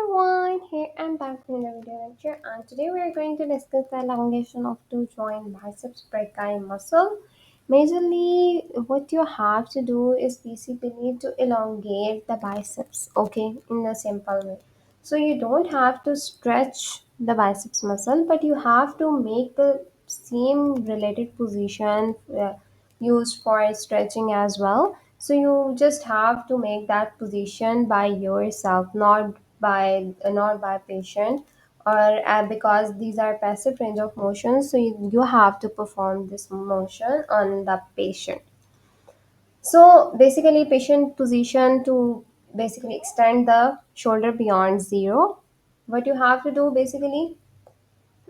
everyone, here I'm back with another video lecture, and today we are going to discuss the elongation of two joint biceps brachii muscle. Majorly, what you have to do is basically to elongate the biceps, okay, in a simple way. So you don't have to stretch the biceps muscle, but you have to make the same related position used for stretching as well. So you just have to make that position by yourself, not by patient, or because these are passive range of motion. So you have to perform this motion on the patient. So basically, patient position to basically extend the shoulder beyond zero. What you have to do basically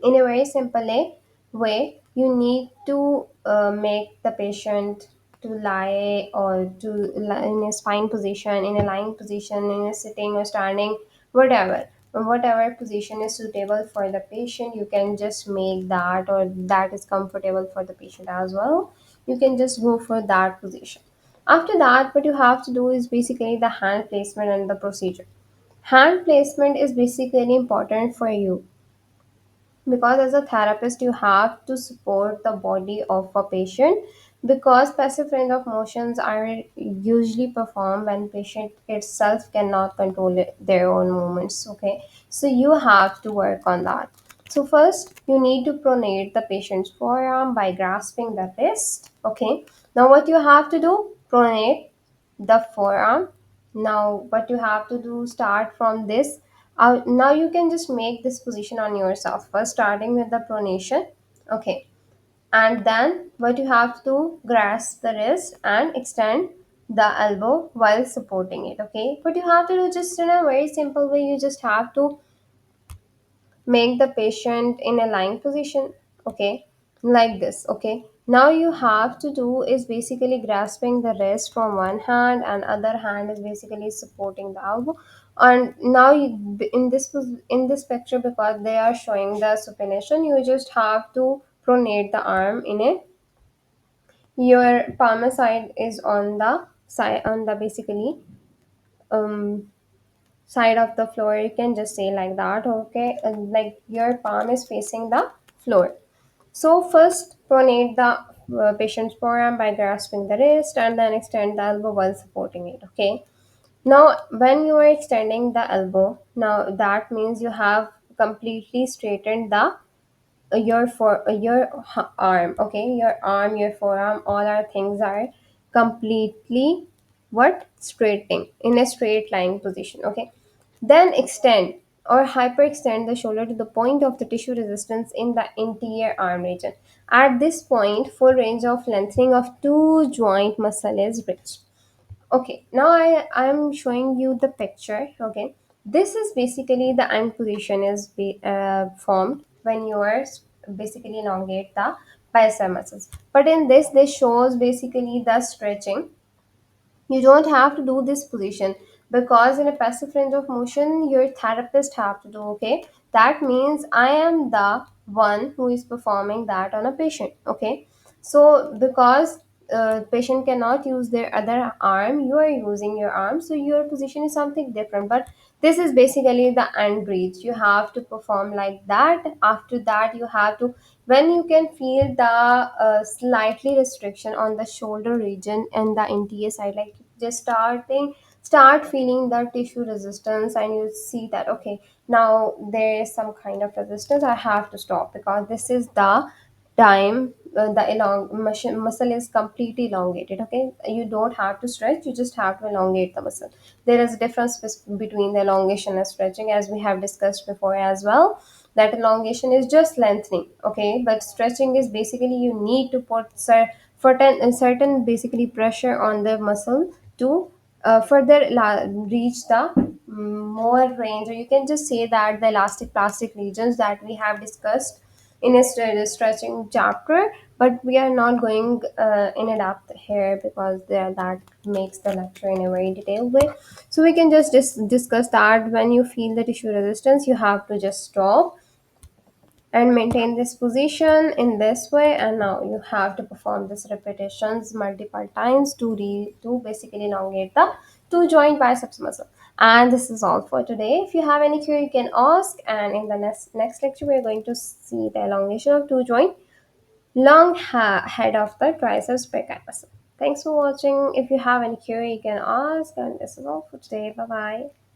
in a very simple way, you need to make the patient to lie or to lie in a spine position, in a lying position, in a sitting or standing, whatever position is suitable for the patient. You can just make that, or that is comfortable for the patient as well. You can just go for that position. After that, what you have to do is basically the hand placement and the procedure. Hand placement is basically important for you because as a therapist you have to support the body of a patient, because passive range of motions are usually performed when patient itself cannot control their own movements. Okay, so you have to work on that. So first you need to pronate the patient's forearm by grasping the wrist. Okay, now what you have to do, pronate the forearm. Now what you have to do, start from this. Now you can just make this position on yourself, first starting with the pronation. Okay, and then what you have to grasp the wrist and extend the elbow while supporting it. Okay, what you have to do, just in a very simple way, you just have to make the patient in a lying position. Okay, like this. Okay, now you have to do is basically grasping the wrist from one hand and other hand is basically supporting the elbow. And now in this picture, because they are showing the supination, you just have to pronate the arm in a, your palmar side is on the side, on the basically um side of the floor, you can just say like that. Okay, and like your palm is facing the floor. So first pronate the patient's forearm by grasping the wrist and then extend the elbow while supporting it. Okay, now when you are extending the elbow, now that means you have completely straightened the arm. Okay, your arm, your forearm, all our things are completely what, straightening in a straight lying position. Okay, then extend or hyperextend the shoulder to the point of the tissue resistance in the interior arm region. At this point, full range of lengthening of two joint muscle is reached. Okay, now I'm showing you the picture. Okay, this is basically the end position is formed when you are basically elongate the bicep muscles. But in this shows basically the stretching. You don't have to do this position because in a passive range of motion your therapist have to do. Okay, that means I am the one who is performing that on a patient. Okay, so because patient cannot use their other arm, you are using your arm, so your position is something different. But this is basically the end breath, you have to perform like that. After that you have to, when you can feel the slightly restriction on the shoulder region and the interior side, like just start feeling the tissue resistance and you see that okay, now there is some kind of resistance, I have to stop because this is the time the muscle is completely elongated. Okay, you don't have to stretch, you just have to elongate the muscle. There is a difference between the elongation and stretching, as we have discussed before as well, that elongation is just lengthening. Okay, but stretching is basically you need to put certain basically pressure on the muscle to further reach the more range, or you can just say that the elastic plastic regions that we have discussed in a stretching chapter. But we are not going in a depth here because that makes the lecture in a very detailed way. So we can just discuss that when you feel the tissue resistance, you have to just stop. and maintain this position in this way, and now you have to perform this repetitions multiple times to basically elongate the two joint biceps muscle. And this is all for today. If you have any query you can ask, and in the next lecture we are going to see the elongation of two joint long head of the triceps brachii muscle. Thanks for watching. If you have any query you can ask, and this is all for today. Bye bye.